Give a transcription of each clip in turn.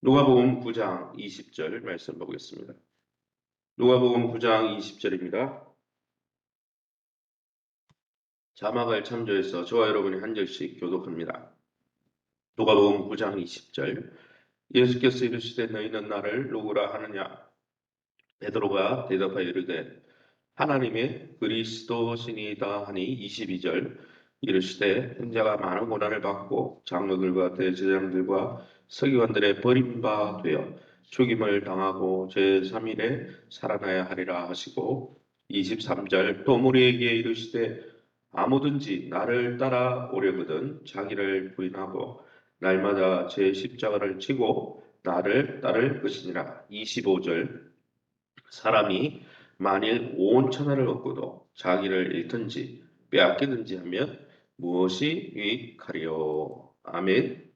누가복음 9장 20절 말씀 보겠습니다. 누가복음 9장 20절입니다. 자막을 참조해서 저와 여러분이 한 절씩 교독합니다. 누가복음 9장 20절 예수께서 이르시되 너희는 나를 누구라 하느냐? 베드로가 대답하여 이르되 하나님의 그리스도시니이다 하니 22절 이르시되 인자가 많은 고난을 받고 장로들과 대제사장들과 서기관들의 버림바 되어 죽임을 당하고 제3일에 살아나야 하리라 하시고 23절 또 무리에게 이르시되 아무든지 나를 따라오려거든 자기를 부인하고 날마다 제 십자가를 지고 나를 따를 것이니라. 25절 사람이 만일 온 천하를 얻고도 자기를 잃든지 빼앗기든지 하면 무엇이 유익하리요? 아멘.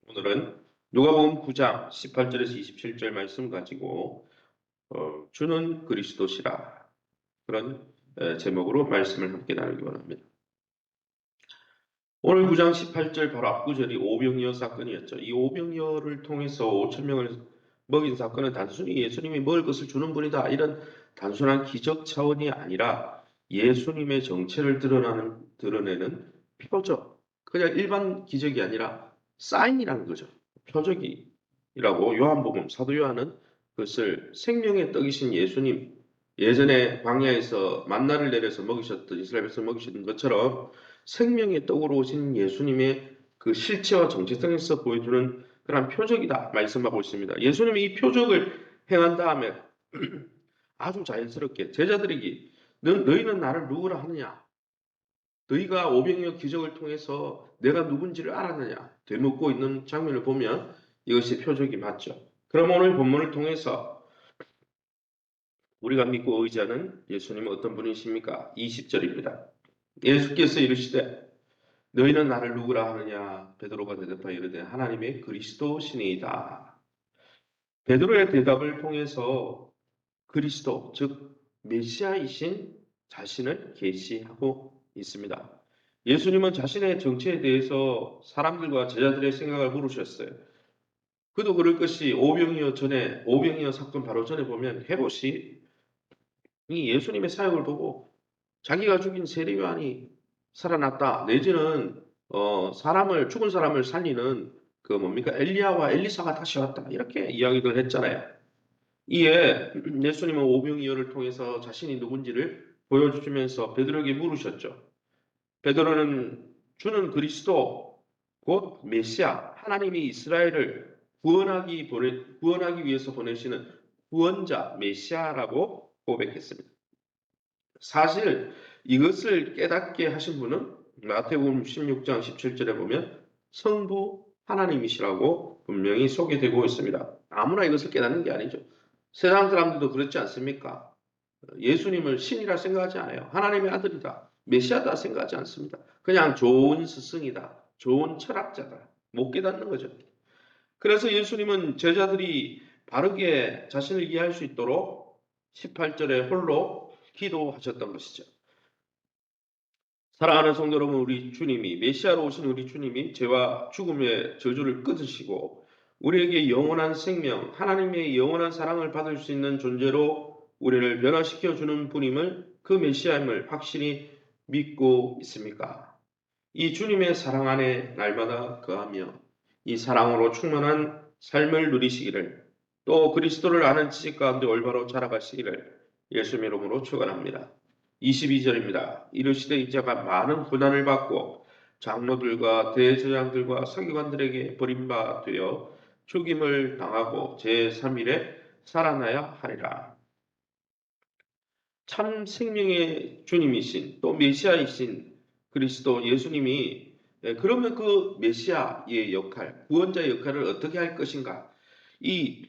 오늘은 누가복음 9장 18절에서 27절 말씀 가지고 주는 그리스도시라 그런 제목으로 말씀을 함께 나누기 원합니다. 오늘 9장 18절 바로 앞구절이 오병이어 사건이었죠. 이 오병이어를 통해서 5천 명을 먹인 사건은 단순히 예수님이 먹을 것을 주는 분이다 이런 단순한 기적 차원이 아니라 예수님의 정체를 드러내는 표적, 그냥 일반 기적이 아니라 사인이라는 거죠. 표적이라고 요한복음 사도 요한은 그것을 생명의 떡이신 예수님, 예전에 광야에서 만나를 내려서 먹이셨던 이스라엘 백성 먹이셨던 것처럼 생명의 떡으로 오신 예수님의 그 실체와 정체성에서 보여주는 그런 표적이다 말씀하고 있습니다. 예수님이 이 표적을 행한 다음에 아주 자연스럽게 제자들에게 너희는 나를 누구라 하느냐? 너희가 오병이어 기적을 통해서 내가 누군지를 알았느냐? 되묻고 있는 장면을 보면 이것이 표적이 맞죠. 그럼 오늘 본문을 통해서 우리가 믿고 의지하는 예수님은 어떤 분이십니까? 20절입니다. 예수께서 이르시되 너희는 나를 누구라 하느냐? 베드로가 대답하여 이르되 하나님의 그리스도시니이다. 베드로의 대답을 통해서 그리스도, 즉 메시아이신 자신을 계시하고 있습니다. 예수님은 자신의 정체에 대해서 사람들과 제자들의 생각을 물으셨어요. 그도 그럴 것이 오병이어 사건 바로 전에 보면 헤롯이 이 예수님의 사역을 보고 자기가 죽인 세례 요한이 살아났다. 내지는 죽은 사람을 살리는 그 뭡니까 엘리야와 엘리사가 다시 왔다. 이렇게 이야기를 했잖아요. 이에 예수님은 오병이어를 통해서 자신이 누군지를 보여주시면서 베드로에게 물으셨죠. 베드로는 주는 그리스도 곧 메시아 하나님이 이스라엘을 구원하기 위해서 보내시는 구원자 메시아라고 고백했습니다. 사실 이것을 깨닫게 하신 분은 마태복음 16장 17절에 보면 성부 하나님이시라고 분명히 소개되고 있습니다. 아무나 이것을 깨닫는 게 아니죠. 세상 사람들도 그렇지 않습니까? 예수님을 신이라 생각하지 않아요. 하나님의 아들이다. 메시아다 생각하지 않습니다. 그냥 좋은 스승이다. 좋은 철학자다. 못 깨닫는 거죠. 그래서 예수님은 제자들이 바르게 자신을 이해할 수 있도록 18절에 홀로 기도하셨던 것이죠. 사랑하는 성도 여러분, 우리 주님이 메시아로 오신 우리 주님이 죄와 죽음의 저주를 끊으시고 우리에게 영원한 생명, 하나님의 영원한 사랑을 받을 수 있는 존재로 우리를 변화시켜 주는 분임을 그 메시아임을 확실히 믿고 있습니까? 이 주님의 사랑 안에 날마다 거하며 이 사랑으로 충만한 삶을 누리시기를 또 그리스도를 아는 지식 가운데 올바로 자라가시기를 예수님 이름으로 축원합니다. 22절입니다. 이르시되 이자가 많은 고난을 받고 장로들과 대제사장들과 서기관들에게 버림바 되어 죽임을 당하고 제3일에 살아나야 하리라. 참 생명의 주님이신 또 메시아이신 그리스도 예수님이 그러면 그 메시아의 역할, 구원자의 역할을 어떻게 할 것인가? 이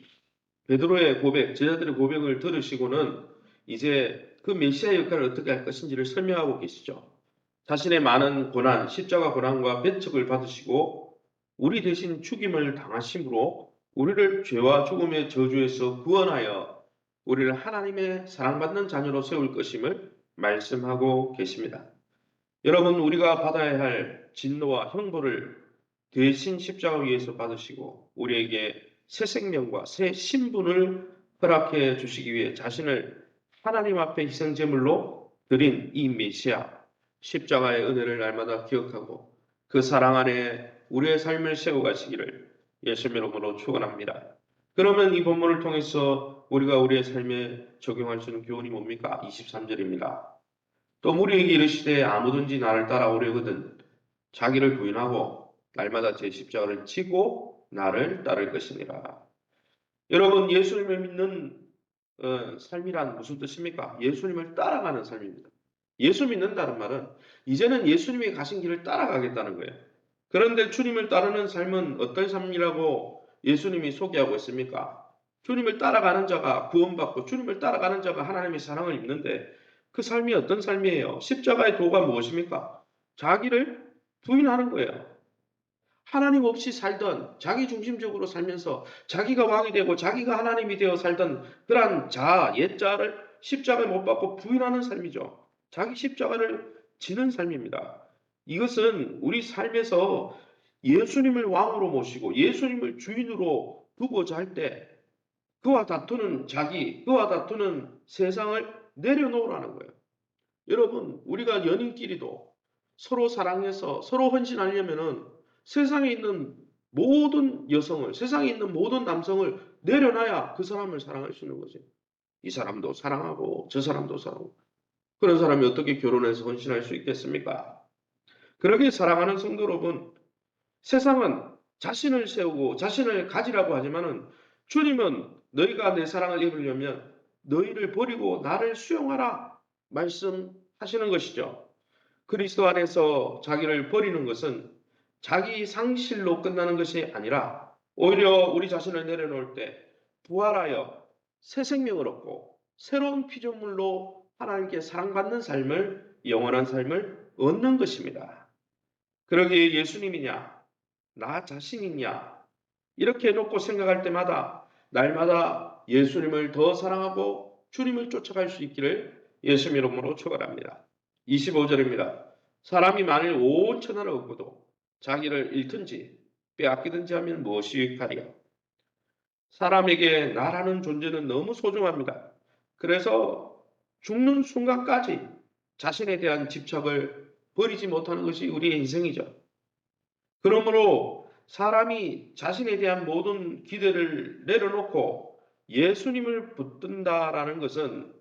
베드로의 고백, 제자들의 고백을 들으시고는 이제 그 메시아 역할을 어떻게 할 것인지를 설명하고 계시죠. 자신의 많은 고난, 십자가 고난과 배척을 받으시고 우리 대신 죽임을 당하심으로 우리를 죄와 죽음의 저주에서 구원하여 우리를 하나님의 사랑받는 자녀로 세울 것임을 말씀하고 계십니다. 여러분, 우리가 받아야 할 진노와 형벌을 대신 십자가 위에서 받으시고 우리에게 새 생명과 새 신분을 허락해 주시기 위해 자신을 하나님 앞에 희생제물로 드린 이 메시아, 십자가의 은혜를 날마다 기억하고 그 사랑 안에 우리의 삶을 세워가시기를 예수님 이름으로 축원합니다. 그러면 이 본문을 통해서 우리가 우리의 삶에 적용할 수 있는 교훈이 뭡니까? 23절입니다. 또 우리에게 이르시되 아무든지 나를 따라오려거든 자기를 부인하고 날마다 제 십자가를 지고 나를 따를 것이니라. 여러분, 예수님을 믿는 삶이란 무슨 뜻입니까? 예수님을 따라가는 삶입니다. 예수 믿는다는 말은 이제는 예수님이 가신 길을 따라가겠다는 거예요. 그런데 주님을 따르는 삶은 어떤 삶이라고 예수님이 소개하고 있습니까? 주님을 따라가는 자가 구원받고 주님을 따라가는 자가 하나님의 사랑을 입는데 그 삶이 어떤 삶이에요? 십자가의 도가 무엇입니까? 자기를 부인하는 거예요. 하나님 없이 살던 자기 중심적으로 살면서 자기가 왕이 되고 자기가 하나님이 되어 살던 그러한 옛자를 십자가에 못 박고 부인하는 삶이죠. 자기 십자가를 지는 삶입니다. 이것은 우리 삶에서 예수님을 왕으로 모시고 예수님을 주인으로 두고자 할 때 그와 다투는 그와 다투는 세상을 내려놓으라는 거예요. 여러분, 우리가 연인끼리도 서로 사랑해서 서로 헌신하려면은 세상에 있는 모든 여성을, 세상에 있는 모든 남성을 내려놔야 그 사람을 사랑할 수 있는 거지. 이 사람도 사랑하고 저 사람도 사랑하고. 그런 사람이 어떻게 결혼해서 헌신할 수 있겠습니까? 그렇게 사랑하는 성도 여러분, 세상은 자신을 세우고 자신을 가지라고 하지만은 주님은 너희가 내 사랑을 입으려면 너희를 버리고 나를 수용하라 말씀하시는 것이죠. 그리스도 안에서 자기를 버리는 것은 자기 상실로 끝나는 것이 아니라 오히려 우리 자신을 내려놓을 때 부활하여 새 생명을 얻고 새로운 피조물로 하나님께 사랑받는 삶을 영원한 삶을 얻는 것입니다. 그러기에 예수님이냐 나 자신이냐 이렇게 놓고 생각할 때마다 날마다 예수님을 더 사랑하고 주님을 쫓아갈 수 있기를 예수님 이름으로 축원합니다. 25절입니다. 사람이 만일 온 천하를 얻고도 자기를 잃든지 빼앗기든지 하면 무엇이 유익하리요? 사람에게 나라는 존재는 너무 소중합니다. 그래서 죽는 순간까지 자신에 대한 집착을 버리지 못하는 것이 우리의 인생이죠. 그러므로 사람이 자신에 대한 모든 기대를 내려놓고 예수님을 붙든다라는 것은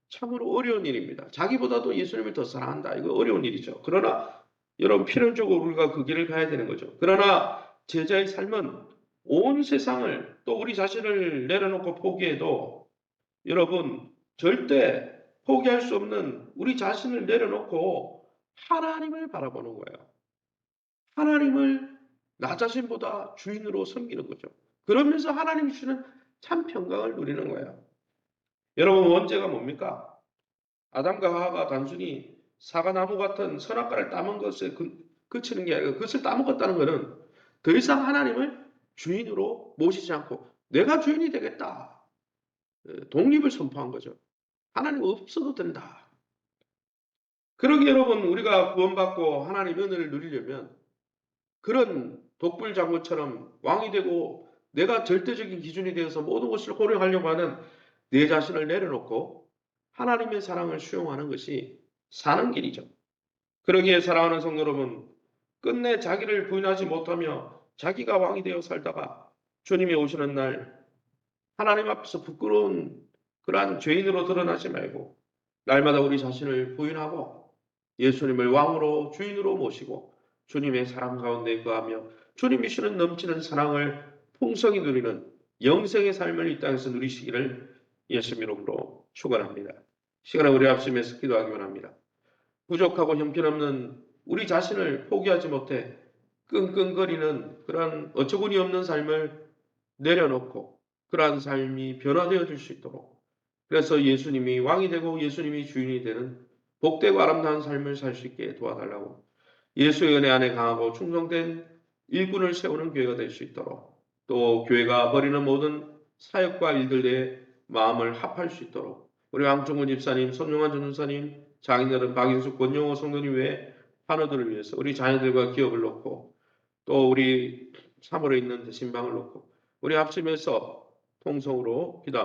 참으로 어려운 일입니다. 자기보다도 예수님을 더 사랑한다. 이거 어려운 일이죠. 그러나 여러분 필연적으로 우리가 그 길을 가야 되는 거죠. 그러나 제자의 삶은 온 세상을 또 우리 자신을 내려놓고 포기해도 여러분 절대 포기할 수 없는 우리 자신을 내려놓고 하나님을 바라보는 거예요. 하나님을 나 자신보다 주인으로 섬기는 거죠. 그러면서 하나님이 주는 참 평강을 누리는 거예요. 여러분 원죄가 뭡니까? 아담과 하와가 단순히 사과나무 같은 선악과를 따먹은 것에 그치는 게 아니라 그것을 따먹었다는 것은 더 이상 하나님을 주인으로 모시지 않고 내가 주인이 되겠다. 독립을 선포한 거죠. 하나님 없어도 된다. 그러기 여러분 우리가 구원받고 하나님 은혜를 누리려면 그런 독불장군처럼 왕이 되고 내가 절대적인 기준이 되어서 모든 것을 고려하려고 하는 내 자신을 내려놓고 하나님의 사랑을 수용하는 것이 사는 길이죠. 그러기에 사랑하는 성도 여러분, 끝내 자기를 부인하지 못하며 자기가 왕이 되어 살다가 주님이 오시는 날 하나님 앞에서 부끄러운 그러한 죄인으로 드러나지 말고 날마다 우리 자신을 부인하고 예수님을 왕으로 주인으로 모시고 주님의 사랑 가운데 거하며 주님이 주는 넘치는 사랑을 풍성히 누리는 영생의 삶을 이 땅에서 누리시기를 예수님 이름으로 축원합니다. 시간에 우리 합심해서 기도하기 원합니다. 부족하고 형편없는 우리 자신을 포기하지 못해 끙끙거리는 그러한 어처구니 없는 삶을 내려놓고 그러한 삶이 변화되어 줄 수 있도록 그래서 예수님이 왕이 되고 예수님이 주인이 되는 복되고 아름다운 삶을 살 수 있게 도와달라고 예수의 은혜 안에 강하고 충성된 일꾼을 세우는 교회가 될 수 있도록 또 교회가 벌이는 모든 사역과 일들에 마음을 합할 수 있도록 우리 왕종훈 집사님, 손용환 전도사님, 장인어른 박인숙 권영호 성도님 외에 환우들을 위해서 우리 자녀들과 기업을 놓고 또 우리 사물에 있는 대신방을 놓고 우리 합심해서 통성으로 기도